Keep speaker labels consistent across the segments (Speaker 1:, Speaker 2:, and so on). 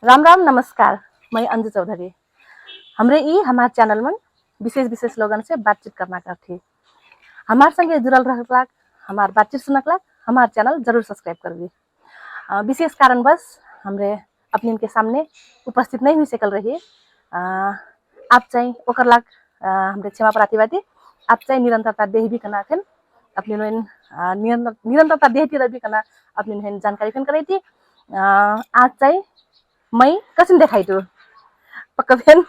Speaker 1: राम राम नमस्कार। मैं अंजू चौधरी। हमरे ई हमारे चैनल में विशेष विशेष लोगन से बातचीत करना करती। हमारे संगे जुड़ल रहलाक, हमार बातचीत सुनकलाक, हमार चैनल जरूर सब्सक्राइब कर दी। विशेष कारणवश हमरे अपने इनके सामने उपस्थित नहीं हुई सकल रही। आप चाहिए ओकर लाग हमरे क्षमा प्रार्थी। आप चाहिए निरंतरता देह भी कना फिन अपने निरंतरता देह ती भी कना अपने जानकारी फिन कराई थी। आज चाहिए मैं कसिन देखाई तू पक्का फैन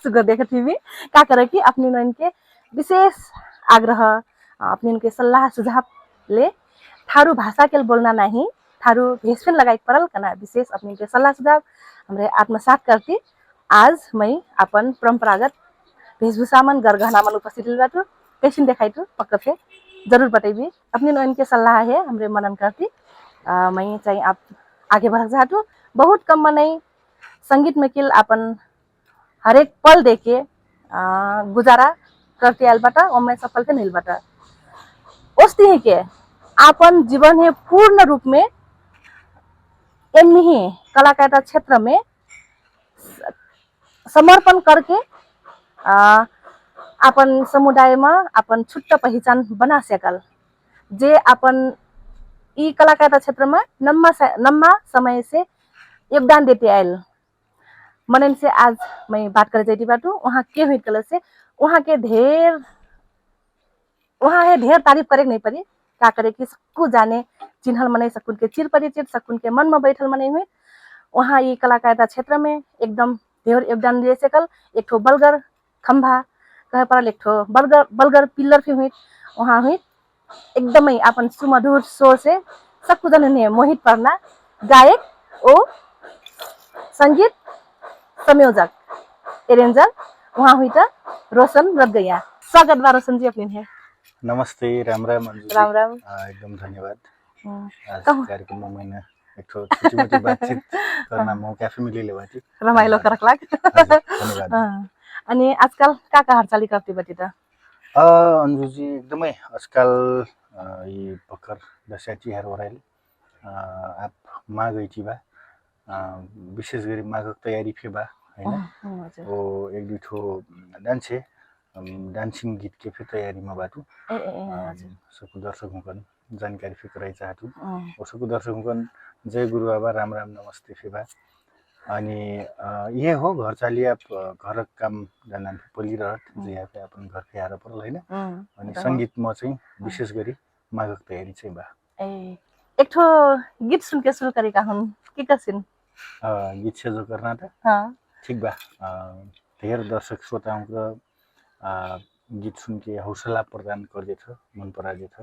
Speaker 1: सुगर देख टीवी का करे कि अपनी इनके विशेष आग्रह अपनी इनके सलाह सुझाव ले थारू भाषा के बोलना नहीं थारू भेषफिन लगाई पड़ल कना विशेष अपनी के सलाह सुझाव हमरे आत्मसात करती। आज मैं अपन परंपरागत वेशभूषा मन गरगहना मन उपस्थित बाटू कैसिन देखाई तू पक्का फे जरूर बताइए अपनी इनके सलाह है हमरे मनन करती। मैं चाहिए आप आगे बढ़ जाटू बहुत कम में नहीं संगीत में किल अपन हरेक पल देखे गुजारा करते आयल बाटा और मैं सफल थे नहीं बाटा उस ही के अपन जीवन है पूर्ण रूप में एमनी ही कलाकारिता क्षेत्र में समर्पण करके अपन समुदाय में अपन छुट्टा पहचान बना सकल जे अपन ई कलाकारिता क्षेत्र में लम्बा समय से योगदान देते आयल मनन से आज मैं बात करे जाती बाटू वहाँ के हुई कलर से वहाँ के ढेर तारीफ करे नहीं पड़ी का करे कि सबको जाने चिन्हल मने सकुन के चिर परिचित सकुन के मन में बैठल मने हुए वहाँ ये कलाकारिता क्षेत्र में एकदम ढेर योगदान दे सकल। एक ठो बलगर खंभा कहे पर एक ठो बलगर पिल्लर भी हुई वहाँ हुई एकदम ही अपन सुमधुर स्वर से सबको जाने मोहित करना गायक ओ संगीत संयोजक एरेंजर वहाँ हुई था रोशन रद गया। स्वागत बा रोशन जी अपने है।
Speaker 2: नमस्ते राम राम अंजू
Speaker 1: राम राम
Speaker 2: एकदम धन्यवाद। आज कार्यक्रम में मैंने एक छोटी मोटी बातचीत करना मौका भी मिली लेवा थी
Speaker 1: रमाइलो करक लाग
Speaker 2: धन्यवाद।
Speaker 1: अनि आजकल का हालचाली करती बती त
Speaker 2: अंजू जी एकदमै आजकल ये भर्खर दसैँ तिहार ओराइल आप माघ गई बा विशेष गरी माघको तयारी फे बा हैन ओ एक दुई ठो डांसिंग गीत के फिर तैयारी में बाटू सबको दर्शकों का जानकारी फिर कराई चाहतू और सबको दर्शकों का जय गुरु बाबा राम राम नमस्ते फिर अनि ये हो घर चाली आप घर काम जाना पलि रहत जे यहाँ पे अपन घर के आएर परल हैन अनि संगीत में चाहिँ विशेष गरी माघक तयारी चाहिँ बा
Speaker 1: एक ठो गीत सुन के शुरू करेका हुन के कसिन
Speaker 2: गीत से जो करना था ठीक बा ढेर दर्शक श्रोताओं का गीत सुन के हौसला प्रदान कर देथ मन परा देथ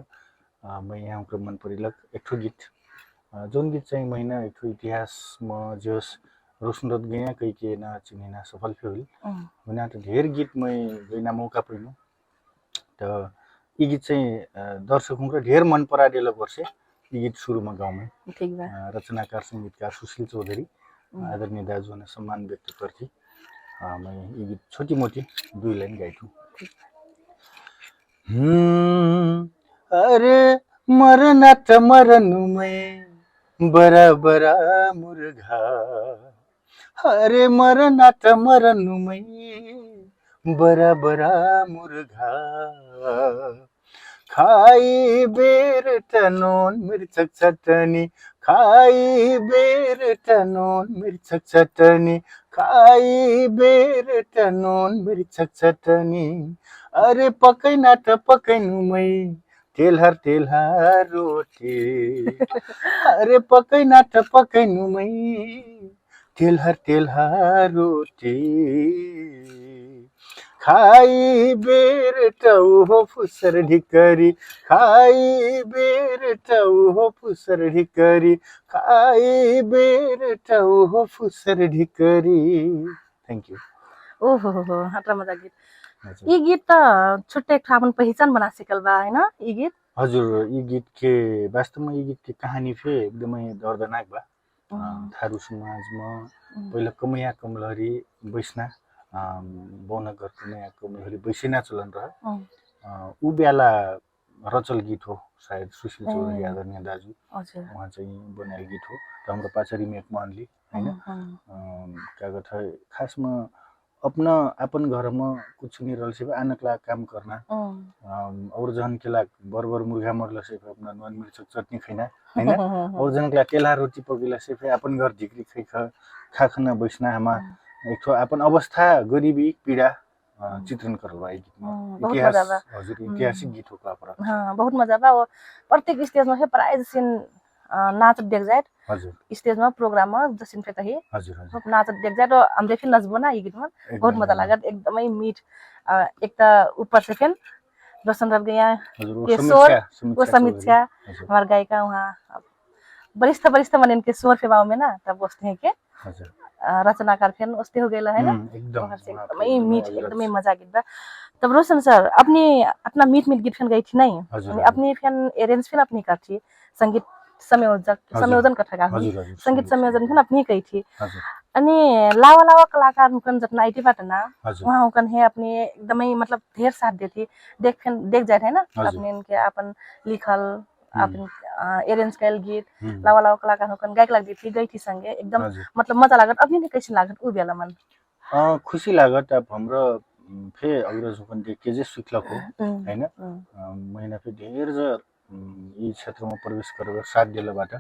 Speaker 2: मैं यहाँ को मन परिलक एक ठो गीत जोन गीत चाहिँ महीना एक ठो इतिहास में जोस रोशनरत गया कई के ना चिन्हना सफल फे हुई मना तो ढेर गीत मैं गइना मौका पैनु तो ये गीत चाहिँ दर्शकों को ढेर मन परा देलक वर्षे ये गीत शुरू में गाँव में
Speaker 1: ठीक बा
Speaker 2: रचनाकार संगीतकार सुशील चौधरी आदरणीय दाजु ने सम्मान व्यक्त करती मैं ये गीत छोटी मोटी दुई लाइन गाइथू। अरे मरना त मरनु में बरा बरा मुर्गा अरे मरना त मरनु में बरा बरा मुर्गा खाई बेर टनोन मिर्चक चटनी खाई बेर टनोन मिर्चक चटनी खाई बेर टनोन मिर्चक चटनी अरे पकैना त पकैनु मै तेलहर रोटी अरे पकैना त पकैनु मै तेलहर रोटी खाई बेर टाउ हो फुसर ढिकरी खाई बेर टाउ हो फुसर ढिकरी खाई बेर टाउ हो फुसर ढिकरी। Thank you.
Speaker 1: ओहो हटरा मजा गीत ये गीत त छुट्टै अपन पहचान बना सकल बा हैन ये गीत
Speaker 2: हजुर ये गीत के वास्तव में ये गीत के कहानी फे एकदमै दर्दनाक बा थारू समाज में पहिला कमैया कमलहरी बैसना बौनगर कमैया कमलहरी बैसिना चलन रह उ बेला रचल गीत हो शायद सुशील चौधरी आदरणीय दाजु वहाँ चाहिँ बनाएको गीत हो र हाम्रो पाचरी मेघमोहनले हैन क्या गर्छ खासमा अपना अपन घरमा कुछ नहीं रहल से आनकला काम करना और जन के लाग बरबर मुर्गा मरला से अपना नॉन मिर्च चटनी खैना हैन और जन के केला रोटी पकिला से अपन घर ढिक्री खै खा खाना बैसना हमा एक तो अपन अवस्था गरीबी पीड़ा चित्रण करल बा गीत में इतिहास हजुर ऐतिहासिक गीत हो का
Speaker 1: हां बहुत मजा बा प्रत्येक स्टेज में प्राय जसिन नाच देख जाए
Speaker 2: हजुर
Speaker 1: स्टेज में प्रोग्राम में जसिन पे कही
Speaker 2: हजुर हजुर
Speaker 1: नाच देख जाए तो हमरे फिर नचबो ना ये गीत में बहुत मजा लागत एकदमै मीठ एक त ऊपर से फिर रोशन रव गया के स्वर वो समीक्षा हमारे गायिका वहाँ वरिष्ठ मन इनके स्वर पे बाव में ना तब बसते हैं के रचनाकार फिर उसते हो गया है ना एकदमै मीठ एकदमै मजा गीत बा तब रोशन सर अपना मीठ गीत फिर गई थी नहीं अपनी फिर अरेंज फिर अपनी कर थी संगीत संयोजन कथा हुई संगीत संयोजन फिर अपनी कही थी अनि लावा कलाकार हुकन जतना आईटी बाट ना वहाँ हुकन है अपने एकदमै मतलब ढेर साथ देती देख जाए है ना अपने इनके अपन लिखल अपन अरेंज कैल गीत लावा कलाकार हुकन गायक लग थी गई थी संगे एकदम मतलब मजा लागत अपनी ने कैसे लागत उ बेला मन
Speaker 2: खुशी लागत अब हाम्रो फे अग्रज हुकन के जे सिखलक हो हैन महिना फे ढेर ज यी क्षेत्रमा प्रवेश गरेर साथ दिलबाट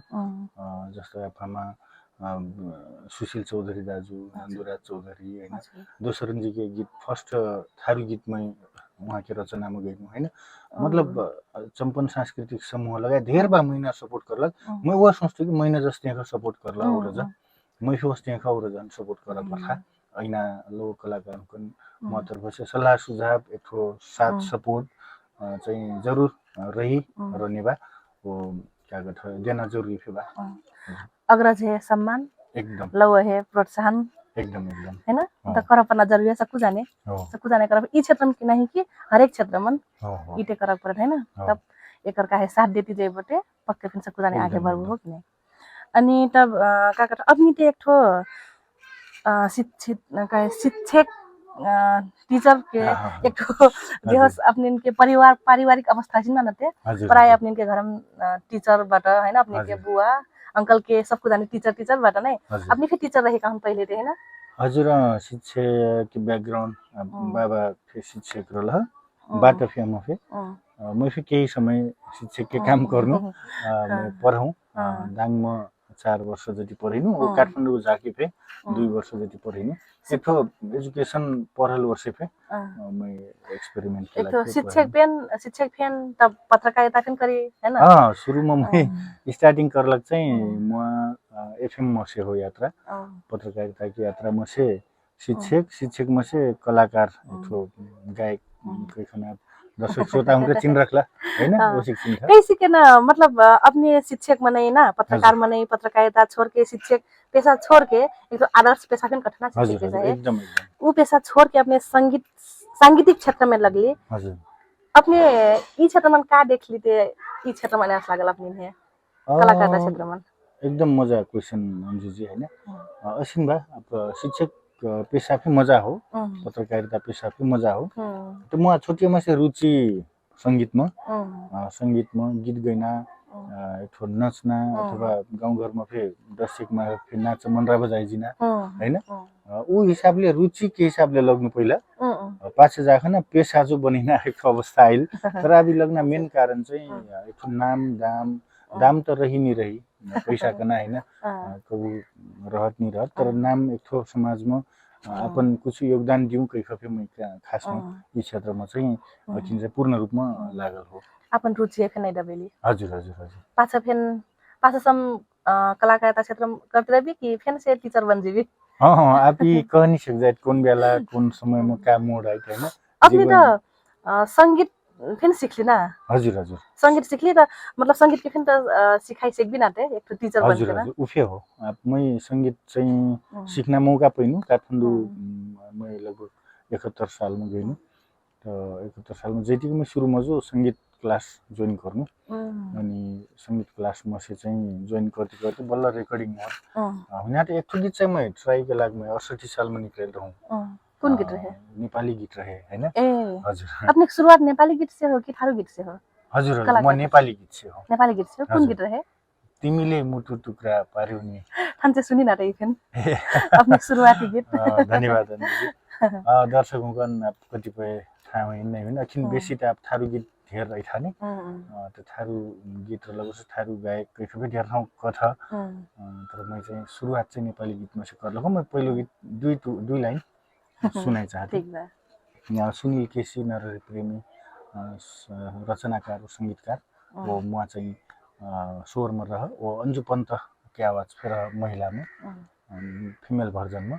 Speaker 2: जस्तो आफामा सुशील चौधरी दाजु नन्दुराज चौधरी हैन दोसरन जी के गीत फर्स्ट थारू गीत में वहाँ के रचना में गई हैन मतलब चंपन सांस्कृतिक समूह लगा ढेर बा महीना सपोर्ट करलक मैं वो सोचतो कि महीना जस्ते का सपोर्ट करला और ज मैं सोचते का और जन सपोर्ट करत बखा ऐना लोक कलाकार को म तर्फ से सल्लाह सुझाव एकठो साथ सपोर्ट चाहिँ जरुर रही रहने बा वो क्या कहते हैं देना जरूरी है बा
Speaker 1: अग्रज है सम्मान
Speaker 2: एकदम
Speaker 1: लव है प्रोत्साहन
Speaker 2: एकदम
Speaker 1: है ना त करपना जरूरी है सबको जाने कर ई क्षेत्र में नहीं कि हर एक क्षेत्र में इटे करक पड़त है ना तब एकर का है साथ देती जाए बटे पक्के फिर सबको जाने आगे बढ़बो हो कि नहीं अनि तब का कहता अपनी ते एक ठो शिक्षक टीचर के एक जो अपने इनके पारिवारिक अवस्था छिन नते प्राय अपने इनके घर में टीचर बाट हैन अपने के बुआ अंकल के सबको जाने टीचर बाट नै अपनी फिर टीचर रहेका हुन् पहिले ते हैन
Speaker 2: हजुर शिक्षक के बैकग्राउंड बाबा फिर शिक्षक रहल बाट फिर म फिर मैं फिर केही समय शिक्षक के काम गर्नु पढाउँ दाङमा 4 वर्ष जति पढिनु ओ काठमाडौँ जाके फे 2 वर्ष जति पढिनु एक एजुकेशन पढ़ल वर्ष पे मैं एक्सपेरिमेंट
Speaker 1: केला एक शिक्षक फेन तब पत्रकारिता फेन करी है ना
Speaker 2: हां शुरू में मैं स्टार्टिंग करलक चाहिँ म एफएम में से हो यात्रा पत्रकारिता की यात्रा में से शिक्षक में से कलाकार एक गायक कखना दर्शक श्रोता हमको चिन रखला है ना वो शिक्षण था
Speaker 1: कैसे के ना मतलब अपने शिक्षक मने ना पत्रकार मने पत्रकारिता छोड़ के शिक्षक पेशा छोड़ के एक तो आदर्श पेशा फिर कठिन शिक्षक पेशा है
Speaker 2: एकदम
Speaker 1: वो पेशा छोड़ के अपने सांगीतिक क्षेत्र में लगली
Speaker 2: हजुर
Speaker 1: अपने ई क्षेत्र में का देख ली ते ई क्षेत्र में आस लागल अपने है कलाकारिता क्षेत्र में
Speaker 2: एकदम मजा क्वेश्चन अंजू जी है ना असिन बा अब शिक्षक पेशा भी मजा हो पत्रकारिता पेशा भी मजा हो तो म छोटियोमा से रुचि संगीत में गीत गाइना एक नचना अथवा गाउँ घरमा फिर दर्शकमा फिर नाच मनरा बजाइजिना हैन ऊ हिसाबले रुचि के हिसाबले लग्नु पहिला पाछे जाखन पेशा जो बनिना एक अवस्था आइल तर अबि लग्न मेन कारण चाहिँ एक नाम दाम त रही नहीं रही पैसा कना हैन कबु रहत नहीं रहत तर नाम एक ठो समाजमा अपन कुछ योगदान दिउँ कहि खपे म खासमा यी क्षेत्रमा चाहिँ अकिन चाहिँ पूर्ण रूपमा लागल हो
Speaker 1: अपन रुचि फेन दबेली
Speaker 2: हजुर
Speaker 1: पाछा सम कलाकारिता क्षेत्र करते रही कि फेन से टीचर बन जीवी
Speaker 2: हां आप ही कह नहीं सकते कौन बेला कौन समय में का मोड आइ हैन
Speaker 1: अपने त संगीत फिर सीखली ना
Speaker 2: हजुर
Speaker 1: संगीत सीखली त मतलब संगीत के फिर त सिखाइ सिक्बि ना ते एक टीचर बन के ना
Speaker 2: उफे हो मैं संगीत चाहिँ सिक्न मौका पाइनु काठमाडौँ मैं लगभग 71 साल में गइनु त 71 साल में जेटी में सुरु में जो संगीत क्लास जोइन गर्नु अनि संगीत क्लास में से चाहिँ जोइन करते बल्ल रेकर्डिङ हो हुना त एक गीत चाहिँ मैं ट्राई के लाग में 68 साल में निकल रहूं
Speaker 1: कौन गीत रहे
Speaker 2: नेपाली गीत रहे हैन
Speaker 1: हजुर अपने शुरुआत नेपाली गीत से हो कि थारू गीत से हो
Speaker 2: हजुर म नेपाली गीत से हो
Speaker 1: कौन गीत रहे
Speaker 2: तिमीले मुटु टुक्रा पार्यौ नि
Speaker 1: थान्चे सुनी ना रही फिन अपने शुरुआती गीत
Speaker 2: धन्यवाद दर्शकों का कतिपय थाहा होइन होइन अखिन बेसी त अब थारू गीत धेर रही था नि त्यो थारू गीत र लगभग थारू गायक कहीं धेर ठाउँ कथा तर मैं चाहिँ सुरुवात चाहिँ नेपाली गीतमा से कर मैं पहिलो गीत दुई लाइन सुनाइ चाहते यहाँ सुनील केसी नरहरि प्रेमी रचनाकार और संगीतकार वो म चाहिँ स्वरमा रह वो अंजु पंत की आवाज फिर महिला में फीमेल वर्जन में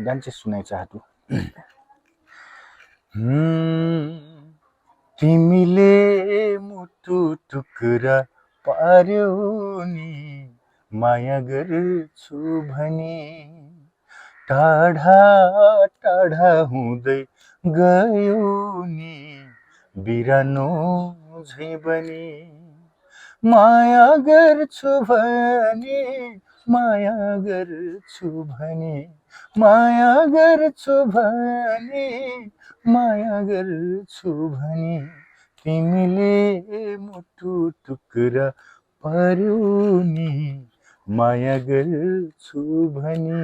Speaker 2: डांस सुनाइ चाहतु तिमीले मुटु टुक्रा पार्यौ नि माया गर्छु भनी टाढा टाढा हुँदै गयो नि बिरानो झै बनी माया गर्छु भने माया गर्छु भने माया गर्छु भने माया गर्छु भने तिमीले मुटु टुक्रा पार्यौ नि माया गर्छु भने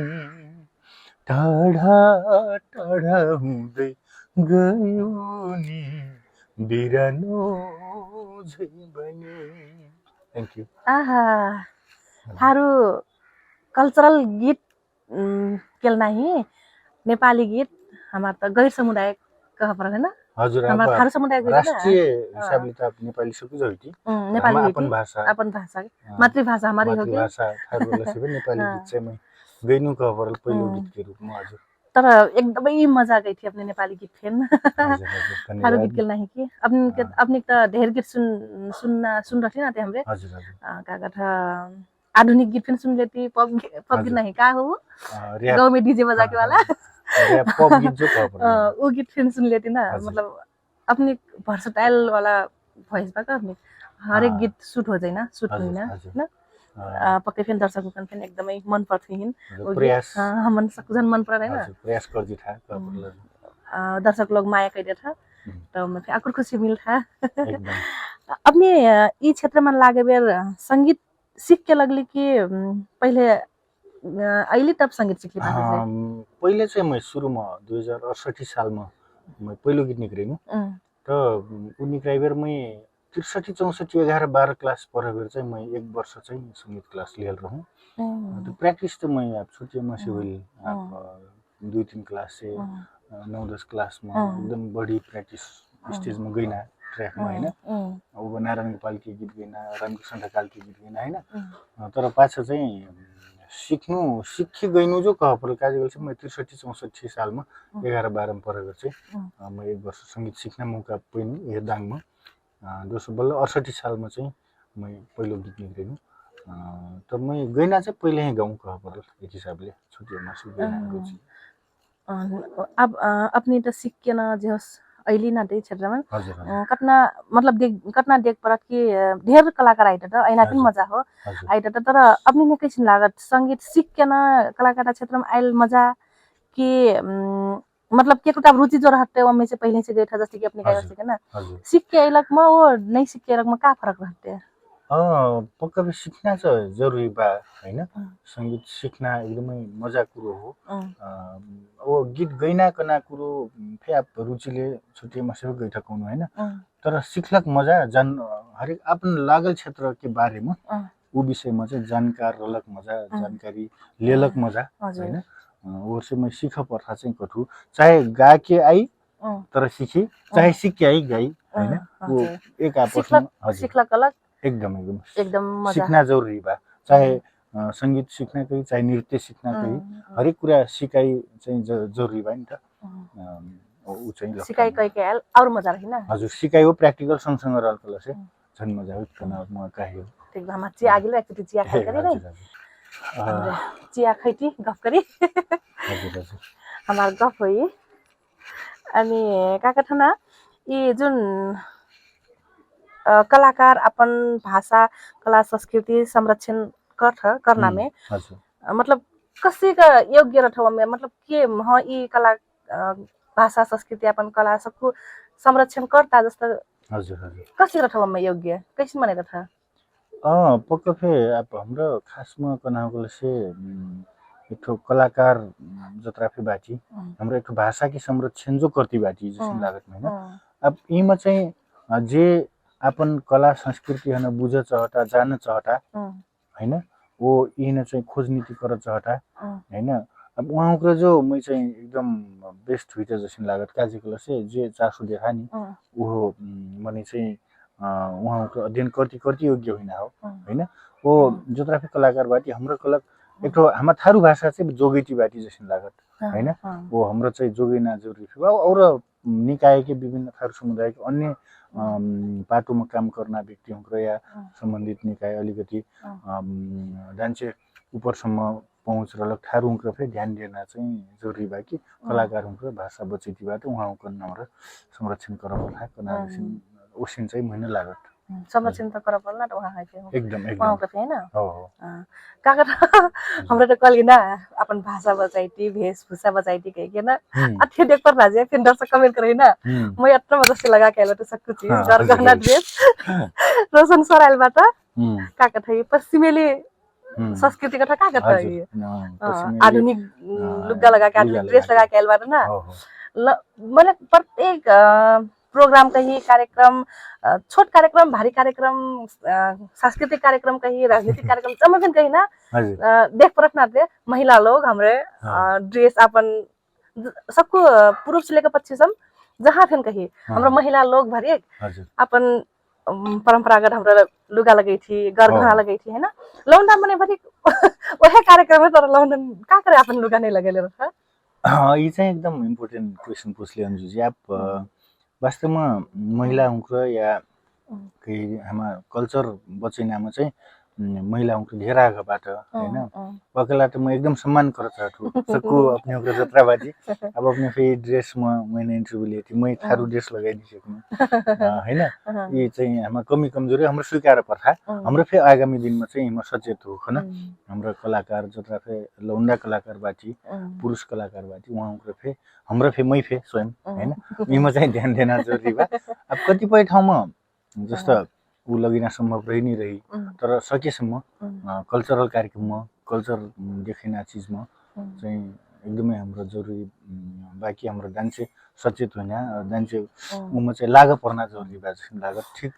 Speaker 2: टाढा टाढा हुँदै गयो नि बिरानो झै बनी थैंक यू
Speaker 1: थारू कल्चरल गीत केलना ही नेपाली गीत हमार त गैर समुदाय कह पर है ना
Speaker 2: हजुर
Speaker 1: हमार थारू समुदाय गीत
Speaker 2: राष्ट्रिय हिसाबले त नेपाली सबै जति
Speaker 1: नेपाली
Speaker 2: अपन भाषा
Speaker 1: मातृभाषा हमारी हो कि
Speaker 2: भाषा थारूलाई सबै नेपाली गीत चाहिँ मैं गैनु कह पर पहिलो गीत के रूपमा हजुर
Speaker 1: तर एकदमै मजा गई थी अपने नेपाली गीत फेन थारू गीत केलना ही कि अपने त ढेर गीत सुन रहे ना ते हमरे
Speaker 2: हजुर हजुर
Speaker 1: का कथा आधुनिक गीत फिर सुन लेती पॉप गीत नहीं का हो गाँव में डीजे बजा के वाला
Speaker 2: पॉप गीत जो
Speaker 1: वो गीत फिर सुन लेती ना मतलब अपनी वर्सटाइल वाला वॉइस बा का अपनी हर एक गीत सूट हो जाए ना सूट हुई ना पक्कै फिर दर्शकको कन फिर एकदमै मन पर्थ्यो हिन
Speaker 2: प्रयास
Speaker 1: हमन सकजन मन पड़ रहा है
Speaker 2: प्रयास कर जी था
Speaker 1: दर्शक लोग माया कर दिया था तो मैं फिर आकुर खुशी मिल था अपने ई क्षेत्र में लागे बेर संगीत सीख के लगली कि पहले अहिले तब संगीत सीखली
Speaker 2: पहिले चाहिँ मैं सुरुमा 2068 सालमा मैं पहिलो गीत निक्रेनु त उ निक्राइ बेर मैं 63 64 11 12 क्लास पढेर चाहिँ मैं एक वर्ष चाहिँ संगीत क्लास लिएर रहूं तो प्रैक्टिस तो मैं अब छुट्टीमा से हुई अब 2-3 क्लास से 9-10 क्लास में एकदम बड़ी प्रैक्टिस स्टेज में गइना ट्रैक में हैन अब नारायण गोपाल के गीत गइना रामकृष्ण ढकाल के गीत गइना हैन तर पाछा चाहिँ सिखी गइनु जो कह पर काजगल चाहिँ मैं 63 64 सालमा 11 12 में पढेर चाहिँ मैं एक वर्ष संगीत सिक्न मौका पाइनु हेरदाङमा दोस्रो बल्ल 68 सालमा चाहिँ मैं पहिलो गीत निक्रेनु त मैं गइना चाहिँ पहिले ही गाउँ कह पर एक हिसाबले छुट्टीमा सुगइना
Speaker 1: अब अपनी त सिक्केन जेहोस अहिले ना दे क्षेत्रमा कतना मतलब कतना देख परत कि ढेर कलाकार आइट त ऐना पनि मजा हो आइट त तर अपनी ने कैसिन लागत संगीत सिक्केन कलाकार क्षेत्रमा आइल मजा कि मतलब के कुछ रुचि जो रहते हैं में से पहले से गए था जैसे कि अपने गाय सीखे ना सीख के अलग में वो नहीं सीख के अलग में क्या फर्क रहते हैं
Speaker 2: पक्का भी सीखना चाहिँ जरुरी बा हैन संगीत सिक्ना एकदमै मजा कुरो हो अब गीत गैना कना कुरो फेप रुचिले छुट्टीमा सबै गइठकाउनु हैन तर सिखलक मजा हरेक आफ्नो लागल क्षेत्र के बारेमा उ विषयमा चाहिँ जानकार रहलक मजा जानकारी लेलक मजा हैन और से मैं सीख पर्था चाहिँ कठु चाहे गा के आई तर सीखी चाहे सीख के आई गई हैन वो एक आपसमा
Speaker 1: सिखलक अलग
Speaker 2: एकदम मजा सीखना जरुरी बा चाहे संगीत सीखना कहीं चाहे नृत्य सीखना कहीं हरेक कुरा सिकाइ चाहिँ जरुरी बा नि त उ चाहिँ
Speaker 1: सिकाइ कहि के और मजा रहिन
Speaker 2: हजुर सिकाइ हो प्र्याक्टिकल सँगसँगै रहलकल से झन् मजा हो तनावमा काहे हो
Speaker 1: ठीक बा माछी आगिले एकचोटी चिया खाइ गरे नै चिया खैती गफ गरी
Speaker 2: हजुर हजुर
Speaker 1: हमार गफ होई अनि काका थना ये जुन कलाकार अपन भाषा कला संस्कृति संरक्षण करना में मतलब कसी का योग्य रठवा में मतलब के हाँ ये कला भाषा संस्कृति अपन कला सबको संरक्षण करता जस्तो
Speaker 2: हजुर हजुर
Speaker 1: कसी रठवा में योग्य कैसे माने रथा
Speaker 2: पक्का फे अब हाम्रो खासमा कनाको से एक ठो कलाकार जत्रा फे बाटी हाम्रो एक ठो भाषा की संरक्षण जो करती बाटी जैसे लागत में ना अब यीमा चाहिँ जे अपन कला संस्कृति हन बुझ चाहता जान चाहता हैन वो यिन चाहिँ खोज नीति कर चाहता हैन अब उहाँको जो मैं चाहिँ एकदम बेस्ट हुइते जसिन लागत काजीको से जे चासो देखा नि वो मने चाहिँ उहाँको अध्ययन करती योग्य होइन हो हैन वो जत्रा फे कलाकार बाटी हाम्रो कला एक ठो हाम्रो थारू भाषा चाहिँ जोगैटी बाटी जसिन लागत हैन वो हाम्रो चाहिँ जोगैना जरुरी थियो और निकाय के विभिन्न थारू समुदाय के अन्य पाटोमा काम गर्न व्यक्तिहरू या सम्बन्धित निकाय अलिकति दान्छे उपरसम्म पहुँच रहलक थारूको फे ध्यान दिन चाहिँ जरुरी बा कि कलाकारहरूको भाषा बचैतीबाट उहाँको नम्र संरक्षण गराउन कनासिन ओसिन चाहिँ महिना लागत
Speaker 1: संरक्षण त कर पर्ला त वहाँ के
Speaker 2: एकदम
Speaker 1: उहाँको फे हैन
Speaker 2: हो
Speaker 1: काका हाम्रो त कलिना अपन भाषा बचाइती वेशभूषा बचाइती कह के ना अच्छे देख पर राजे फिर दर्शक कमेंट करे ना मैं अत्ता मदद लगा के ल त सब कुछ गरगहना ड्रेस रोशन सराइलबाट काका थई पश्चिमेली संस्कृति कथा काका थई आधुनिक लुगा लगा के आधुनिक ड्रेस लगा के आइलबाट ना मैंने प्रत्येक प्रोग्राम कही कार्यक्रम छोट कार्यक्रम भारी कार्यक्रम सांस्कृतिक कार्यक्रम कही राजनीतिक कार्यक्रम जम्मै पनि कही ना देख परख नाते महिला लोग हमरे ड्रेस अपन सबको पुरुष से लेकर पश्चिम जहाँ फिर कही हमरा महिला लोग भरी अपन परंपरागत हमरा लुगा लगई थी गरगहना लगई थी है ना लौंडा मने भरी वह कार्यक्रम में तर लौंडा का करे अपन लुगा नहीं लगेले रहा
Speaker 2: ये चाहिँ एकदम इम्पोर्टेन्ट क्वेशन पूछले अंजू जी आप वास्तवमा महिलाहरूको या केही हाम्रो कल्चर बचैनामा चाहिँ महिलाहरूको घेर आगबाट हैन पकला त म एकदम सम्मान करता छु सबको अपने को जत्राबाजी अब अपने फे ड्रेस मैंने इंटरव्यू लिए थी मैं थारू ड्रेस लगाइदिन सक्नु हैन यी चाहिँ हाम्रो कमी कमजोरी हाम्रो स्वीकार पर्था हाम्रो फे आगामी दिनमा चाहिँ म सचेत हो खन हाम्रो कलाकार जत्रा फे लौंडा कलाकार बाटी पुरुष कलाकार बाटी उहाँको फे हाम्रो फे मै फे स्वयं हैन यिमा चाहिँ ध्यान देना जरुरी बा अब कतिपय ठाउँमा जस्तो ऊ लगिन सम्भव रहि नै रही तर सकेसम्म कल्चरल कार्यक्रममा कल्चर देखिना चीजमा चाहिँ एकदमै हाम्रो जरुरी बाकी हाम्रो डान्से सचेत होइन डान्से उमा चाहिँ लाग पर्न जरुरी बा जस्तो लागत ठीक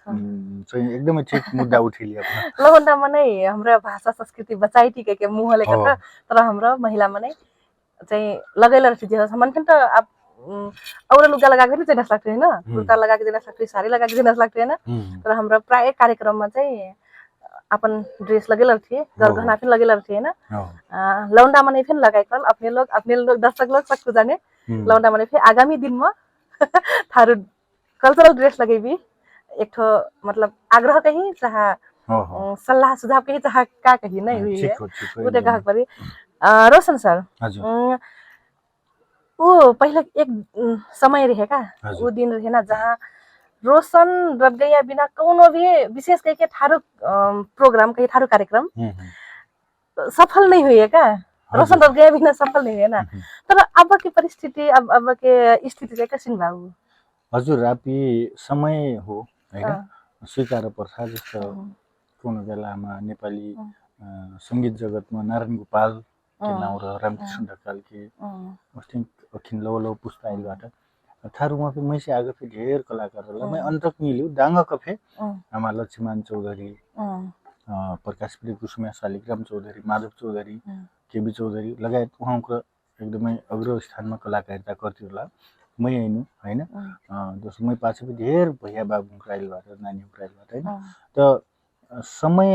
Speaker 2: चाहिँ एकदमै ठीक मुद्दा उठेली अब
Speaker 1: लौंडा मनै हाम्रो भाषा संस्कृति बचाइती के मुहले कथा तर हाम्रो महिला मनै चाहिँ लगैला रही जे सम्मान त अब और लुगा लगा के चाहिँ सक्थे हैन कुर्ता लगा के दिन सक्थे साडी लगा के दिन सक्थे हैन तर हाम्रो प्राय कार्यक्रममा चाहिँ अपन ड्रेस लगेला थिए गरगहना पनि लगेला थिए हैन लौंडा मने पनि लगाइकल अपने लोग दर्शक लोग सबको जाने लौंडा मने फिर आगामी दिन में थारू कल्चरल ड्रेस लगेबी एक ठो मतलब आग्रह कहीं चाहे सल्लाह सुझाव कहीं चाहे का कहीं नहीं हुई है उठे कहा परी रोशन सर वो पहले एक समय रहेगा वो दिन रहे ना जहाँ रोशन रह गया बिना कोनो भी विशेष करके थारू प्रोग्राम कहीं थारू कार्यक्रम सफल नहीं हुई है क्या रोशन रह गया बिना सफल नहीं है ना तर अब की परिस्थिति अब के स्थिति चाहिँ कसिन भाउ
Speaker 2: हजुर आपी समय हो हैन स्वीकार पर्छ जस्तो कुनै बेलामा नेपाली संगीत जगतमा नारायण गोपाल के नाउँ र रामकृष्ण ढकाल के अस्ति अखिन लौ पुस्ताइलबाट थारूमा पनि मैसे आगो फे ढेर कलाकारहरुलाई मै अन्तक मिल्यो दाङ्ग कफे आमा लक्ष्मण चौधरी प्रकाश प्रिय कुसुमा शालिग्राम चौधरी माधव चौधरी केबी चौधरी लगायत उहाँको एकदमै अग्र स्थानमा कलाकारिता गर्थे होला मै हैन हैन जस्तो मै पाछे पनि ढेर भैया बाबु क्राइलबाट नानी क्राइलबाट हैन त समय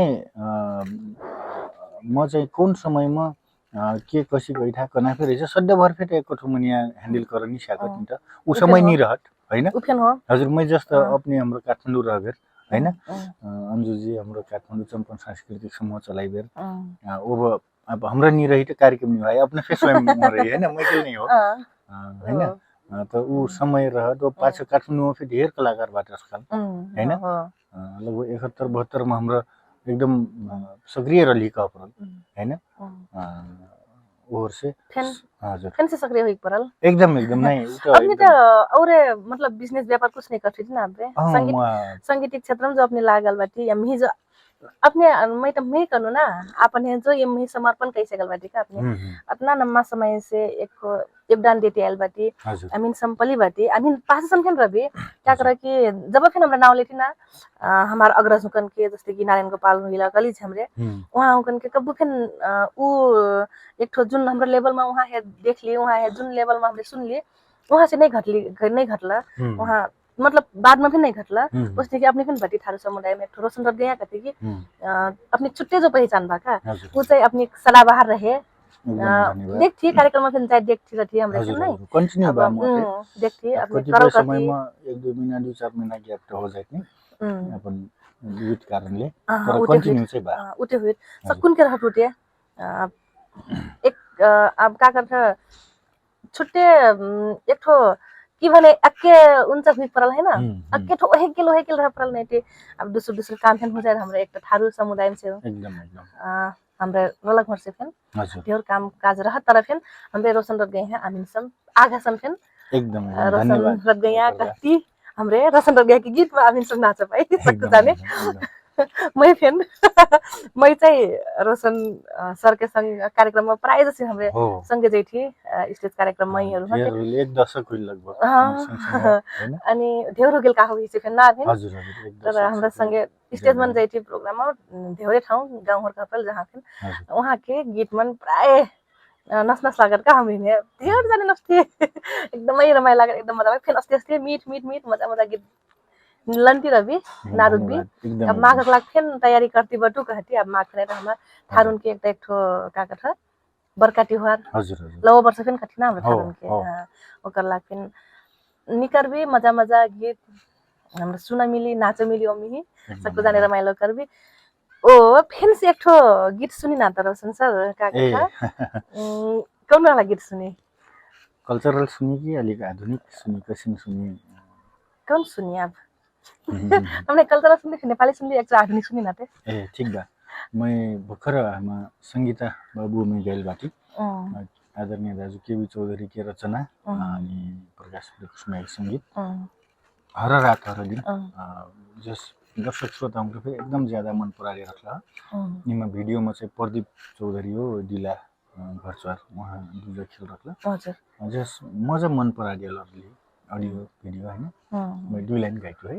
Speaker 2: म चाहिँ कुन समयमा के कसी गइठा कना फेरि चाहिँ सड्डभर फेरि एक ठुमनिया ह्यान्डल गर्न नि सकेको नि त उ समय नि रहत हैन हजुर मै जस्तो अपने हाम्रो काठमाडौँ रहेर हैन अन्जु जी हाम्रो काठमाडौँ चम्पन सांस्कृतिक समूह चलाइबेर अब हाम्रो नि रही त कार्यक्रम नि भयो अपने फेरि स्वयं मरे हैन मैके नै हो हैन त उ समय रहत पाछे काठमाडौँमा फेरि ढेर कलाकारबाट आजकल हैन लगभग 71-72 मा हाम्रो एकदम सक्रिय रलिका परल हैन और से हजुर
Speaker 1: फेन से सक्रिय हुई परल
Speaker 2: एकदम नै
Speaker 1: अपने त औरे मतलब बिजनेस व्यापार कुछ नहीं करती थी ना आपे संगीतिक क्षेत्र में जो अपने लागल बाटी या मी जो अपने मैं तो मैं करूँ ना आपने जो ये मैं समर्पण कैसे गल बाटी का अपने अपना लम्बा समय से एक योगदान देती आयल बाटी आई मीन संपली बाटी आई मीन पास समझन रवि क्या करा कि जब फिर हमरा नाव लेती ना हमारा अग्रज हुकन के जैसे कि नारायण गोपाल हिला कॉलेज हमरे वहाँ हुकन के कब फिर उ एक ठो जुन हाम्रो लेवल में वहाँ है देख लिए वहाँ है जुन लेवल में हमने सुन लिए वहाँ से नहीं घटला वहाँ मतलब बाद में भी नहीं घटला उसने कि अपने फिर भट्टी थारू समुदाय में रोशन रख गया कहते कि अपनी छुट्टे जो पहचान भाका वो चाहिँ अपनी सलाह बाहर रहे देखती कार्यक्रम में फिर देखती रहती है हमरे नहीं
Speaker 2: कंटिन्यू बा
Speaker 1: देखती अपने
Speaker 2: कतिपय समयमा 1-2 महिना 2-4 महिना ग्याप त हो जाए नि अपन विविध कारणले तर कंटिन्यू चाहिँ बा
Speaker 1: उठे हुए सकुन के रहत उठे एक अब का करथा छुट्टे एक ठो कि भने अक्के उनचा भी परल है ना अक्के ठो ओहे किलो रह परल नहीं थे अब दूसरे काम फेन हो जाए हमरा एक थारू समुदाय में से
Speaker 2: एकदम
Speaker 1: हमरे रलक मर से फेन ढेर काम काज रह तर फेन हमरे रोशन रख गए हैं आमिन सम आगा सम फेन
Speaker 2: एकदम
Speaker 1: रोशन रख गया कति हमरे रोशन रख गया कि गीत में आमिन सम नाच पाए सकते जाने मैं फेन मैं चाहिँ रोशन सर के संग कार्यक्रम में प्राय जैसे हमरे संगे जाइ थी स्टेज कार्यक्रम में हरू
Speaker 2: हते एक दशक हुई लगभग
Speaker 1: अनि ढेउरो गेल का होई फेन ना फेन तर हमरा संगे स्टेज में जाइ थी प्रोग्राम में ढेउरे ठाउँ गाउँ हर कपल जहाँ फेन वहाँ के गीत मन प्राय नस लागत का हामी ने ढेर जाने नस्थे एकदमै रमाइलो लागत एकदम मजा फेन अस्ते मीठ मजा गीत लंती रवि नारुद भी अब माघ लाग फेन तैयारी करती बटू कहती अब माघ ने हम थारुन के एक ठो का कथा बरका तिहार लव वर्ष फेन कथि ना हाम्रो थारुन के ओकर लाग फेन निकर भी मजा गीत हाम्रो सुन मिली नाच मिली ओमी सबको जाने रमाइलो करबी ओ फेन से एक ठो गीत सुनी ना त रोशन सर का कथा कौन वाला गीत सुनी
Speaker 2: कल्चरल सुनी कि अलिक आधुनिक सुनी कसिन सुनी
Speaker 1: कौन सुनी आप हमने कल्चरल सुनी नेपाली सुनी एक आधुनिक सुनी ना थे
Speaker 2: ए ठीक बा मैं भर्खर हामा संगीता बाबु मिगेल बाटी आदरणीय दाजु केबी चौधरी के रचना अनि प्रकाश कुसुमाको संगीत हर रात हर दिन जस दर्शक श्रोताहरुको फेरि एकदम ज्यादा मन पराएर रखला निमा भिडियोमा चाहिँ प्रदीप चौधरी हो दिला घरचर उहाँ दुई खेल रखला
Speaker 1: हजुर
Speaker 2: जस मजा मन पराएर लग्ली ऑडियो वीडियो है ना मैं 2 लाइन गाइतो है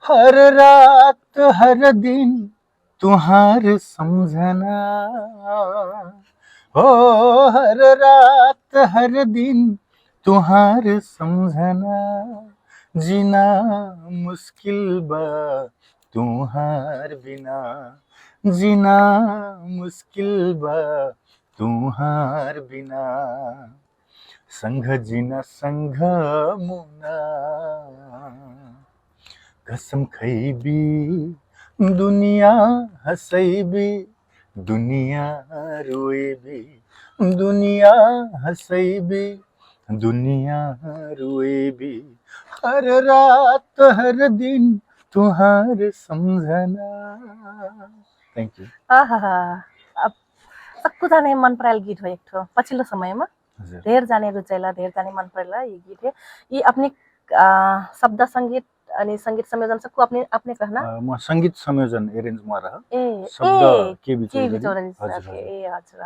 Speaker 2: हर रात हर दिन तुम्हार समझना हो हर रात हर दिन तुम्हार समझना जीना मुश्किल बा तुम्हार बिना जीना मुश्किल बा तुम्हार बिना संग जीना संग मुना कसम खैबी दुनिया हसैबी दुनिया रोएबी दुनिया हसैबी दुनिया रोएबी हर रात हर दिन तुम्हार समझना थैंक यू
Speaker 1: अब सबको जाने मन परायल गीत हो एक ठो पछिल्लो समयमा धेर जाने रुचाइला धेर जाने मन परेला ये गीत है ये अपने शब्द संगीत अनि संगीत संयोजन सबको अपने कहना
Speaker 2: म संगीत संयोजन अरेन्ज म रह
Speaker 1: शब्द केबी चौधरी ए हजुर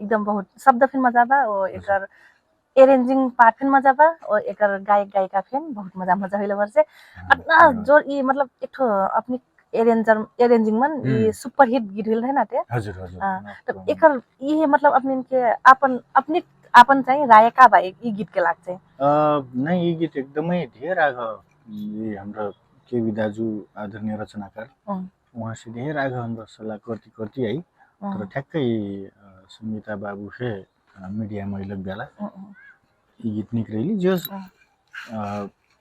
Speaker 1: एकदम बहुत शब्द फिन मजा बा ओ एकर अरेंजिंग पार्ट फिन मजा बा और एकर गायक गायिका फिन बहुत मजा होइल वर्षे अतना जोर ई मतलब एक ठो अपनी अरेंजिंग मन ये सुपर हिट गीत होइल है ना ते
Speaker 2: हजुर
Speaker 1: तो एकर ये मतलब अपने के अपन चाहिँ रायका बा ई गीत के लाग्छ
Speaker 2: नहीं ये गीत एकदमै धेर आग ये हाम्रो केबी दाजु आदरणीय रचनाकार उहाँ से धेर आग हाम्रो सल्लाह करती है तर ठ्याक्कै संगीता बाबु से मीडिया में लग बेला ये गीत निक्रेली जस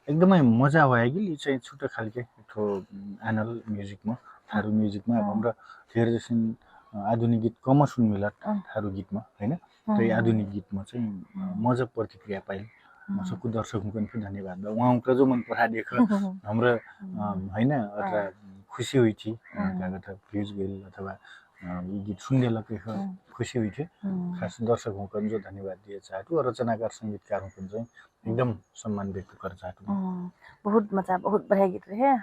Speaker 2: एकदमै मजा भयो कि चाहिँ छुट्टै खालके ठो एनल म्युजिक में थारू म्युजिक में अब हाम्रो धेर जसिन आधुनिक गीत कम सुन मिला थारू गीत में हैन त्यही आधुनिक गीत में चाहिँ मजा प्रतिक्रिया पाइल सबको दर्शकहरुको पनि धन्यवाद उहाँको जो मन परा देख हाम्रो हैन अथवा खुशी हुई थी कागत फ्यूज गेल अथवा ये गीत सुनने लगे खुशी हुई थी खास दर्शकों को जो धन्यवाद दिए चाहती और रचनाकार संगीतकार को जो एकदम सम्मान व्यक्त कर चाहती
Speaker 1: बहुत मजा बहुत बढ़िया गीत रहे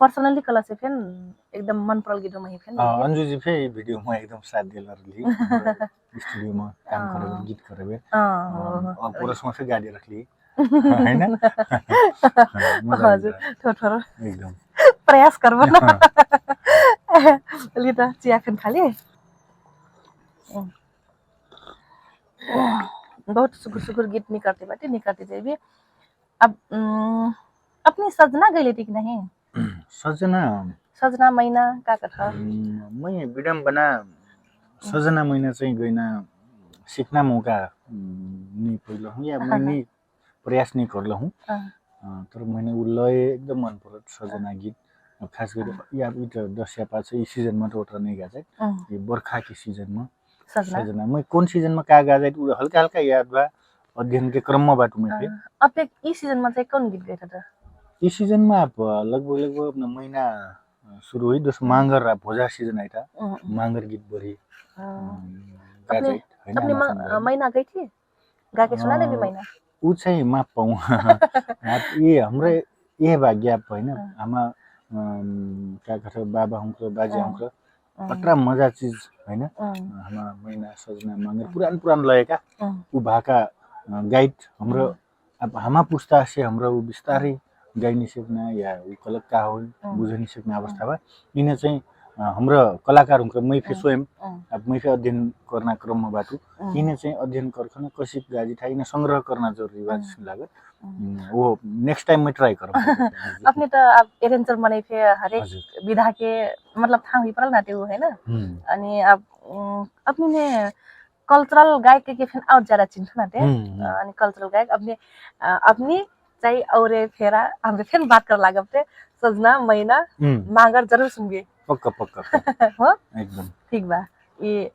Speaker 1: पर्सनली कला से फिर एकदम मन परल गीत में फिर
Speaker 2: अंजू जी फे वीडियो में एकदम साथ दिला रही स्टूडियो में काम करे गीत करे और पूरा समय से गाड़ी रख ली है ना
Speaker 1: हजुर थोर
Speaker 2: एकदम
Speaker 1: प्रयास करबो न अलि त चिया खान खाली बहुत सुकुर सुकुर गीत निकलते जाए भी अब अपनी सजना गई थी कि नहीं सजना मैना का कथा
Speaker 2: मैं विडम्बना सजना मैना चाहिँ गइन सिक्न मौका नहीं पहिलो हूँ या मैं नहीं प्रयास नहीं करलो हूँ तर मैंने उ लय एकदम मन पर्यो सजना गीत खास गरी या दस या पाँच इस सीजन में तो नहीं गा जाए ये बर्खा के सीजन में सजना मैं कौन सीजन में का गा जाए हल्का हल्का याद बा अध्ययन के क्रम में बाटू में
Speaker 1: अब एक इस सीजन में चाहिँ कौन गीत गए था
Speaker 2: इस सीजन में आप लगभग अपना महीना शुरू हुई दोस्त मांगर आप भोजा सीजन आया था मांगर गीत बड़ी
Speaker 1: अपने महीना गई थी गा के सुना दे भी महीना
Speaker 2: ऊ चाहिँ माफ पाऊँ ये हमरे ये भाग्य आप है ना हमा क्या कहते बाबा हमको बाजे हमको अट्रा मजा चीज है ना हमा महीना सजना मांगर पुरान लगेका ऊ भाका गाइड हाम्रो अब हमा पुस्ता से हाम्रो बिस्तारै गाइनी सक्ने या ऊ कलाकार हो बुझ्न सक्ने अवस्था भए यिनी चाहिँ हाम्रो कलाकारहरुको मैफे स्वयं अब मैफे अध्ययन गर्न क्रममा बाटु यिनी चाहिँ अध्ययन करखन कसिप गाजी था यिनी संग्रह गर्न जरुरी बा जस्तो लाग्यो वो नेक्स्ट टाइम मैं ट्राई करूँ
Speaker 1: अपने तो अब एरेंजर बने थे हरेक विधा के मतलब था हुई परल ना त्यो है ना अनि अब अपने ने कल्चरल गायक के फिर और ज्यादा चिन्ह ना थे अनि कल्चरल गायक अपनी चाहिए और फेरा हमसे फिर बात कर लाग अपने सजना महीना मांगर जरूर सुनिए
Speaker 2: पक्का
Speaker 1: हो
Speaker 2: एकदम
Speaker 1: ठीक बा ये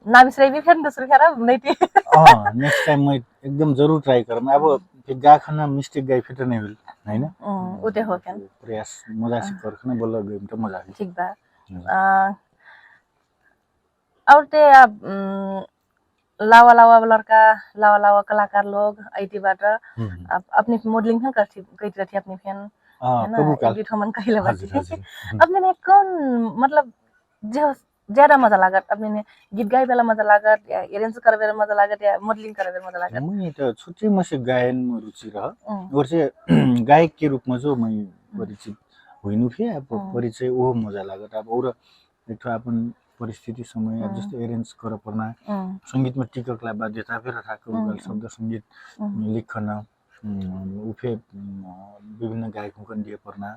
Speaker 1: ना बिसरे भी फिर दूसरी फेरा नहीं थी
Speaker 2: नेक्स्ट टाइम मैं एकदम जरूर ट्राई करूँ अब गा खाना मिस्टेक गाई फिर नहीं हुई है ना
Speaker 1: उते हो क्या
Speaker 2: प्रयास मजा से कर खाना बोला गई तो मजा
Speaker 1: ठीक बा और ते अब लावा लड़का लावा कलाकार लोग आईटी बाट अब अपनी मॉडलिंग है करती कई रहती अपनी फैन है ना एक ठमन कहिले बाटी अपने ने कौन मतलब जो ज्यादा मजा लागत अपने ने गीत गाए बेला मजा लागत या अरेंज करे बेला मजा लागत या मॉडलिंग करे बेला मजा लागत
Speaker 2: मैं तो छुट्टी में से गायन में रुचि रहा और से गायक के रूप में जो मैं परिचित हुइनु थे अब परिचय वो मजा लागत अब और एक तो अपन परिस्थिति समय अब जस्तो अरेंज कर पर्ना संगीत में टिककलाई बाध्यता फेरि राखेको शब्द संगीत लेखन उफे विभिन्न गायकों को दिए पर्ना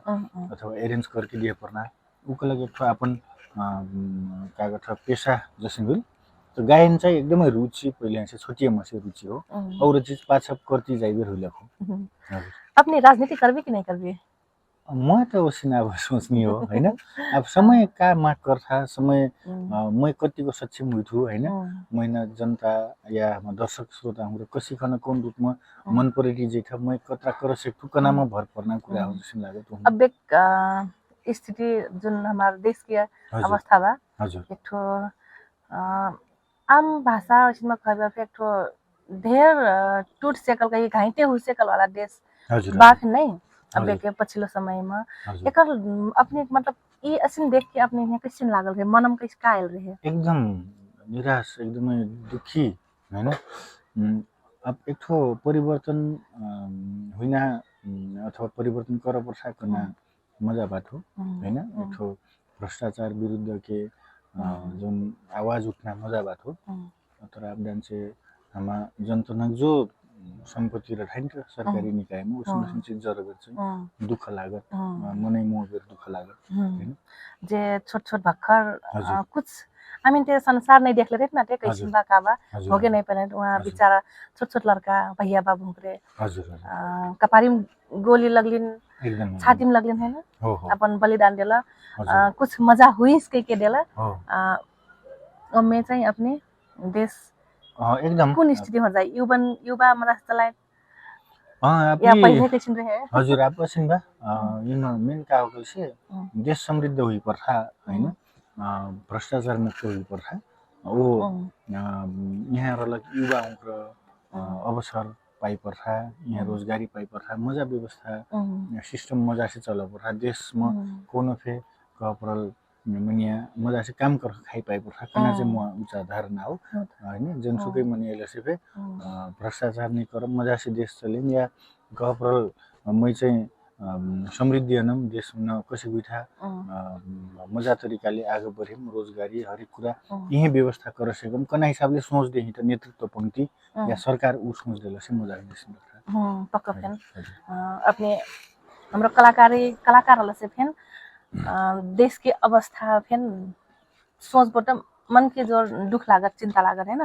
Speaker 2: अथवा अरेंज करके दिए पर्ना उको लागि एक अपन कागज पेशा जसिन तो गायन चाहिँ एकदमै रुचि पहिले से छोटिए में से रुचि हो और चीज पाछा करती जाइबे होइलको
Speaker 1: अपनी राजनीति करबे कि नहीं करबे
Speaker 2: मैं तो उसी अब सोच्ने हो हैन अब समय का माग गर्था समय मैं कतिको सक्षम हुइछु हैन मैना जनता या दर्शक श्रोता हाम्रो कसिखन कोन रूपमा मन परेटी जेठा मैं कतरा कर सकछु कनामा भर पर्ना कुरा हो जस्तो लाग्यो
Speaker 1: अब एक स्थिति जुन हाम्रो देश की अवस्था बा
Speaker 2: हजुर
Speaker 1: एक ठो आम भाषा इसमा खबा एक ठो ढेर टूट सेकल का घाइते हुई सेकल वाला देश बात नहीं अब के पछिल्लो समयमा एकर अपने मतलब ये असिन देख के अपने यहाँ कैसे लागल रहे मनम कैसे कायल रहे
Speaker 2: एकदम निराश एकदमै दुखी हैन अब एक ठो परिवर्तन होइन अथवा परिवर्तन कर पर्छ कना मजा बात हो हैन एक ठो भ्रष्टाचार विरुद्ध के जुन आवाज उठ्न मजा बात हो तर अब डान्से हामा जनता जो सम्पत्ति र ठाइन सरकारी निकायमा उसमा संचित जरुरत चाहिँ दुःख लागत मनै मोहबेर दुःख लागत हैन
Speaker 1: जे छोट भक्कर कुछ आई मीन ते संसार नहीं देख ले रहे ना ते कैसे काबा होगे नहीं पहले वहां बेचारा छोट लड़का भैया बाबू करे
Speaker 2: हजुर
Speaker 1: कपारी गोली लगलिन
Speaker 2: एकदम
Speaker 1: छाती में लगलिन है ना अपन बलिदान देला कुछ मजा हुई इसके के देला मैं चाहिँ अपने देश
Speaker 2: एकदम
Speaker 1: कुन स्थिति हो जाए युवा मरास्तलाई या पहिले कैसिन रहे
Speaker 2: हजुर आप पसिन बा इन मेन का हो कैसे देश समृद्ध हुई पर्छ हैन भ्रष्टाचार मुक्त हुनुपर्छ ओ यहाँ रहलक युवा अवसर पाइपर्छ यहाँ रोजगारी पाइपर्छ मजा व्यवस्था सिस्टम मजा से चल पर्छ देशमा कोनो फे कह परल मनिया मजा से काम कर खाइ पाइपर्छ कना चाहिँ म उचा धारणा हो हैन जनसुकै मनियाले से फे भ्रष्टाचार नै कर मजा से देश चले या कह परल मै चाहिँ समृद्धि हनम देश न कसै बिठा मजा तरिकाले आगे बढेम रोजगारी हरेक कुरा यही व्यवस्था कर सकम कना हिसाबले सोच दे त नेतृत्व पंक्ति या सरकार उ सोच देला से मजा देश
Speaker 1: पक्का फेन अपने हाम्रो कलाकारहरुले से फेन देश के अवस्था फेन सोचबाट मन के जो दुख लागत चिंता लागत हैन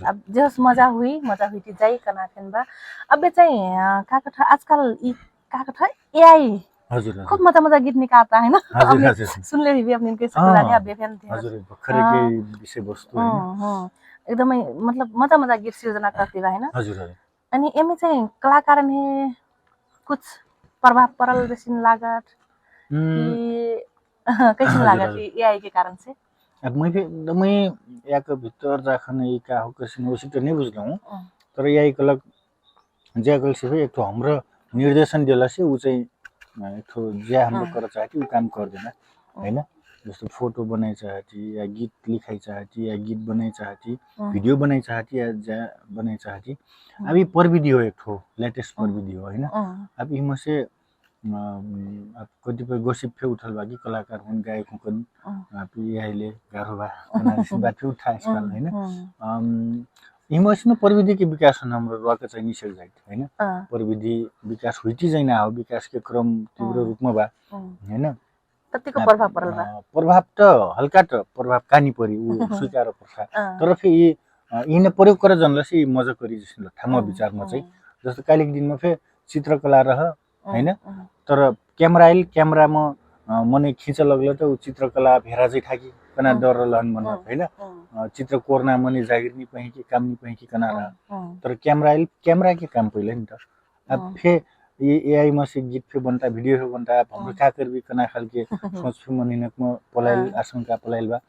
Speaker 1: अब जस मजा हुई थी जाई कना फेन बा अब चाहिँ काका था आजकल ई काका था एआई
Speaker 2: हजुर
Speaker 1: खूब मजा गीत निकालता है ना सुनले भी अपने के सुनाने अब फेन
Speaker 2: हजुर भर्खरै के विषय वस्तु हैन
Speaker 1: एकदमै मतलब मजा गीत सृजना करती बा हैन
Speaker 2: हजुर
Speaker 1: अनि एमे चाहिँ कलाकार में कुछ प्रभाव पड़ल जैसे लागत कि कैसे लागत एआई के कारण से
Speaker 2: अब मैले एकदमै याको भित्र राखन ई का हो कसै उसी त नै बुझ्लौ तर एआई कलक ज्याकल से एक तो हाम्रो निर्देशन देला से उ चाहिँ एक तो ज्या हाम्रो कर चाहती उ काम गर्दैन हैन जस्तो फोटो बनाइ चाहती या गीत लिखाइ चाहती या गीत बनाइ चाहती भिडियो बनाइ चाहती या ज्या बनाइ चाहती अब ये प्रविधि हो एक ठो लेटेस्ट प्रविधि हो हैन अब इमा से अब कतिपय गोसिप फे उठल बाकी कलाकार हुन् गायक हुन् अब यहीले गाह्रो भा अनालिसिस बात फे उठा स्टाइल हैन इमोसनल प्रविधि के विकास हाम्रो रोका चाहिँ निषेध जाइत हैन प्रविधि विकास हुइति जैना हो विकास के क्रम तीव्र रूपमा बा हैन
Speaker 1: कतिको प्रभाव परल बा
Speaker 2: प्रभाव त हल्का त प्रभाव कानी परि उ स्वीकार पर्छ तर फे यिने प्रयोग करे जनले से मजा करी जस्तो ठाउँमा विचारमा चाहिँ जस्तो कालिक दिनमा फे चित्रकला रह हैन तर क्यामेरामा मने खिच लगल त चित्रकला भेरा चाहिँ थाकी कना डर रहन मन हैन चित्र कोर्ना मने जागिर नि पहि के काम नि पहि के कना रह तर क्यामेरा के काम पहिले नि त अब फे ये एआई में से गीत फे बनता वीडियो फे बनता हाम्रो का करबी कना खाल के सोच फे मनिनक में पलाइल आशंका पलाइल बा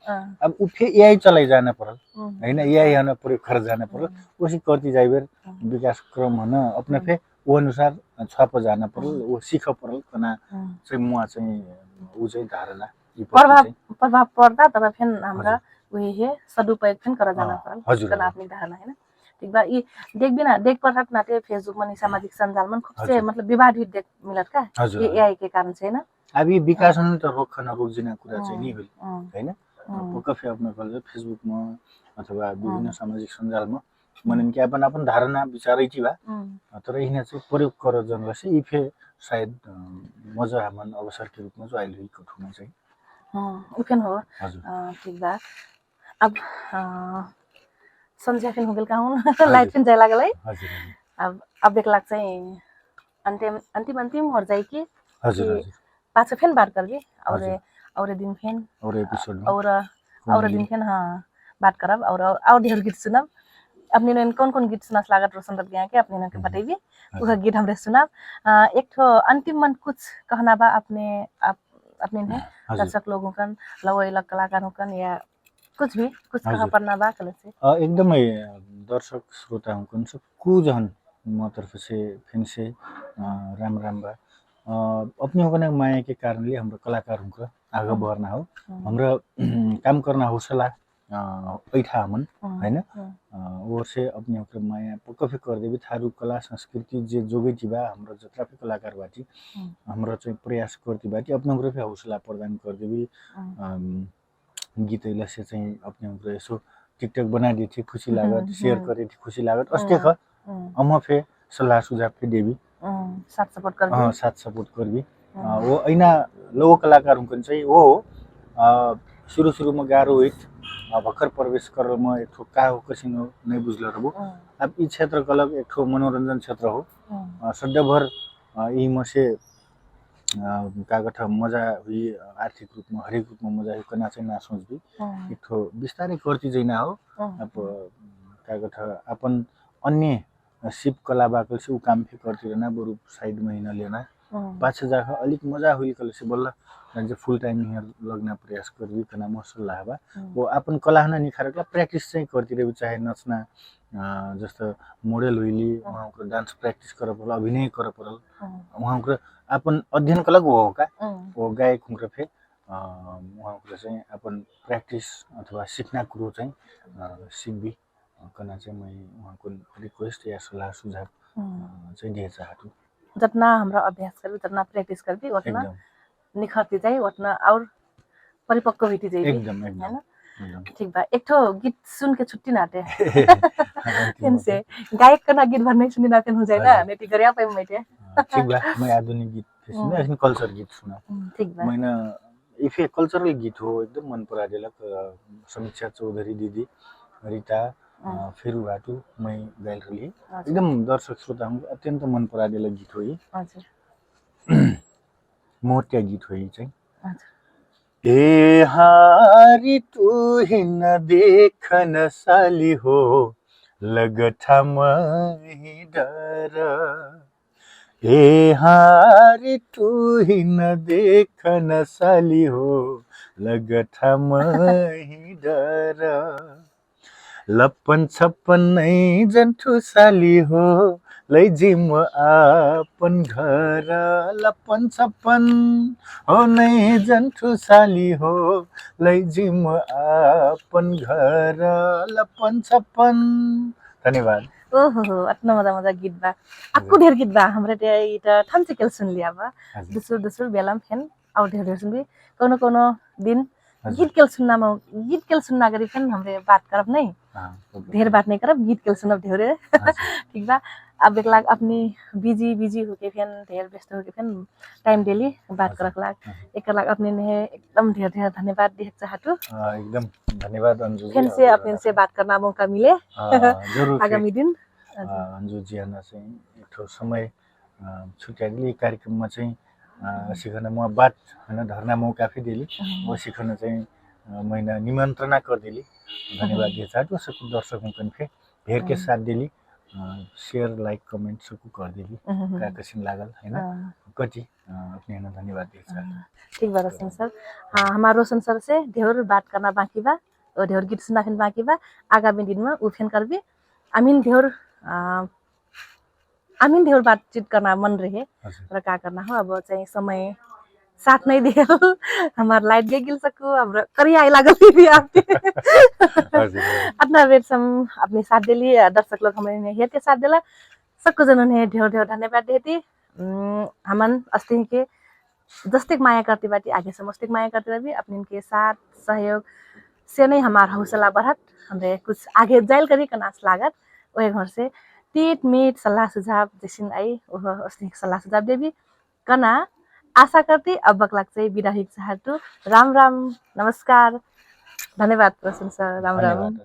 Speaker 2: अब उ फे एआई चलाई जाना परल हैन एआई हन प्रयोग कर जाना परल उसी करती जाइबेर विकास क्रम हन अपने फे वो अनुसार छाप जाना परल वो सीख परल कना चाहिँ म चाहिँ उ चाहिँ धारणा
Speaker 1: प्रभाव पर्दा तब फेन हमरा उही हे सदुपयोग फेन कर जाना परल कना अपनी धारणा हैन ठीक बा ई देख पर नाते फेसबुक में सामाजिक संजाल में खूब से मतलब विवाद भी देख मिलत का ये एआई के कारण से ना
Speaker 2: अब ये विकास हुन त रोक्न रोक्जिना कुरा चाहिँ नि होल हैन पक्का आफ्नो कल फेसबुक में अथवा विभिन्न सामाजिक संजाल में मनन के अपन धारणा विचारै थी बा तर यिने चाहिँ प्रयोग कर जनले से इफे शायद मजा मन अवसर के रूपमा जो आइल को ठुमा चाहिँ
Speaker 1: उफेन हो ठीक बा अब संध्या फिन हो गेल काहुन लाइट फिन जाय लागल है अब एक लाख चाहिँ अंतिम हो जाए कि पाछे फिन बात करबी और दिन फिन
Speaker 2: और एपिसोड
Speaker 1: और दिन फिन हां बात करब और ढेर गीत सुनब अपने ने कौन गीत सुनास लागत रोशन रब गया के अपने ने बताइबी उह गीत हमरे सुनब एक ठो अंतिम मन कुछ कहना बा अपने ने दर्शक लोगों कन लवैला कलाकारों कन या कुछ कहा पढ़ना बा कल से
Speaker 2: एकदमै दर्शक श्रोता हुन सब कुजन म तर्फ से फिन से राम बा अपने होने माया के कारणले हाम्रो कलाकार हुनको आगे बढ्न हो हाम्रो काम गर्न हौसला ऐठा हमन हैन और से अपने होकर माया पक्का कर देबी थारू कला संस्कृति जे जोगै थिबा हाम्रो जत्रा भी कलाकार बाटी हाम्रो चाहिँ प्रयास करती बाटी अपने होकर हौसला प्रदान कर देबी गीतैला से चाहिँ अपने होकर यसो टिकटक बना दी थी खुशी लागत शेयर करे थी खुशी लागत अस्ते ख अम फे सल्लाह सुझाव फे देबी साथ सपोर्ट करबी वो ऐना लोक कलाकार हुन चाहिँ हो सुरु में गाह्रो होइत भर्खर प्रवेश करल म एक ठो का हो कसिनो नै बुझल रहबो अब ई क्षेत्र कलक एक ठो मनोरंजन क्षेत्र हो सड्डभर ई म से कागठ मजा हुई आर्थिक रूप में हरेक रूप में मजा हुई कना चाहिँ ना सोचबी एक ठो बिस्तारै करती जैना हो अब कागठ अपन अन्य शिव कला बाकल से उ काम फे करती रहना बरु साइड में हिना लेना पाछे जाख अलिक मजा हुई कलेसे बल्ल जे फुल टाइम हियर लगना प्रयास करबी कना मसल लाबा वो अपन कला हना निखारकला प्र्याक्टिस चाहिँ करतिर चाहे नच्ना जस्तो मोडल हुइली उहाँको डान्स प्र्याक्टिस कर परल अभिनय कर परल उहाँको अपन अध्ययन कला हो का वो गायक हुँक्र फे उहाँको चाहिँ अपन प्र्याक्टिस अथवा सिक्ना कुरो चाहिँ सिक्बी कना चाहिँ मैं उहाँको रिक्वेस्ट या सल्लाह सुझाव चाहिँ दिए चाहन्छु
Speaker 1: जतना हमरा अभ्यास करबी जतना प्र्याक्टिस करबी उतना निखरती जाई उतना और परिपक्व हुईती जाई
Speaker 2: एकदम एकदम
Speaker 1: ठीक बा एक ठो गीत सुन के छुट्टी नाटे फिर से गायक कना गीत भर नहीं सुनी ना फिर हो जाए ना नेटी गरिया पे मैटे
Speaker 2: ठीक बा मैं आधुनिक गीत सुने ऐसे कल्चर गीत सुना
Speaker 1: ठीक बा
Speaker 2: मैंने इफे कल्चरल गीत हो एकदम मन परा दिलक समीक्षा चौधरी दीदी रीता फेरू घाटू मैं गाइल रही एकदम दर्शक श्रोता हम अत्यंत मन परा दिलक गीत हो ये मोर्चा गीत हो ये चाहिँ ए हारी तू ही न देखन साली हो लगठा मही डर ए हारी तू ही न देखन साली हो लगठा मही डर लप्पन छप्पन नै जन्ठु साली हो लैजिम आपन घर लप्पन छप्पन हो नै जन्ठु साली हो लैजिम आपन घर लप्पन छप्पन धन्यवाद
Speaker 1: ओहो अतना मजा मजा गीत बा अक्कु ढेर गीत बा हमरे ते ठन्चिकल सुन लिया बा दूसर बेलाम फेन और ढेर सुन भी कोनो दिन गीत केल सुनना गरी फेन हमरे बात करब नहीं ढेर बात नहीं करब गीत केल सुनब ढेरे ठीक बा अब एक लाख अपनी बिजी होके फेन ढेर व्यस्त होके फेन टाइम डेली बात करक लाग एक लाख अपने ने एकदम ढेर धन्यवाद दिए चाहतु
Speaker 2: एकदम धन्यवाद अंजू
Speaker 1: फेन से अपने से बात करना मौका मिले
Speaker 2: जरूर
Speaker 1: आगामी दिन
Speaker 2: अंजू जी हना चाहिँ एक ठो समय छुट्याइली कार्यक्रममा चाहिँ सिखन म बात हैन धर्ना मौका फे दिली वो सिखन चाहिँ मैंने निमंत्रणा कर दिली धन्यवाद दिए चाहतु सबको दर्शकों कन फे ढेर के साथ दिली शेयर लाइक कमेंट सबको कर दिली का कसिन लागल हैन कति अपने हैन धन्यवाद दिए चाहतु
Speaker 1: ठीक बा रोशन सर हमारा रोशन सर से ढेर बात करना बाकी बा और ढेर गीत सुना फिन बाकी बा आगामी दिन में उफेन करबी आमीन ढेर बातचीत करना मन रहे र का करना हो अब चाहिँ समय साथ नहीं दिए हमार लाइट गए गिल सकू अब करिया आई लागल भी आपके अपना वेट सम अपने साथ दिली दर्शक लोग हमारे हेर के साथ दिला सबको जनन है ढेर धन्यवाद देती हमन अस्ति के जस्तिक माया करती बाटी आगे से मस्तिक माया करती रही अपने के साथ सहयोग से नहीं हमार हौसला बढ़त हमरे कुछ आगे जाइल करी कनास लागत वही घर से टीट मीट सलाह सुझाव जैसिन आई वह अस्ति सलाह सुझाव देवी कना आशा करती अब बकलाक चाहिँ बिदा हिक चाहतु राम राम नमस्कार धन्यवाद रोशन सर राम राम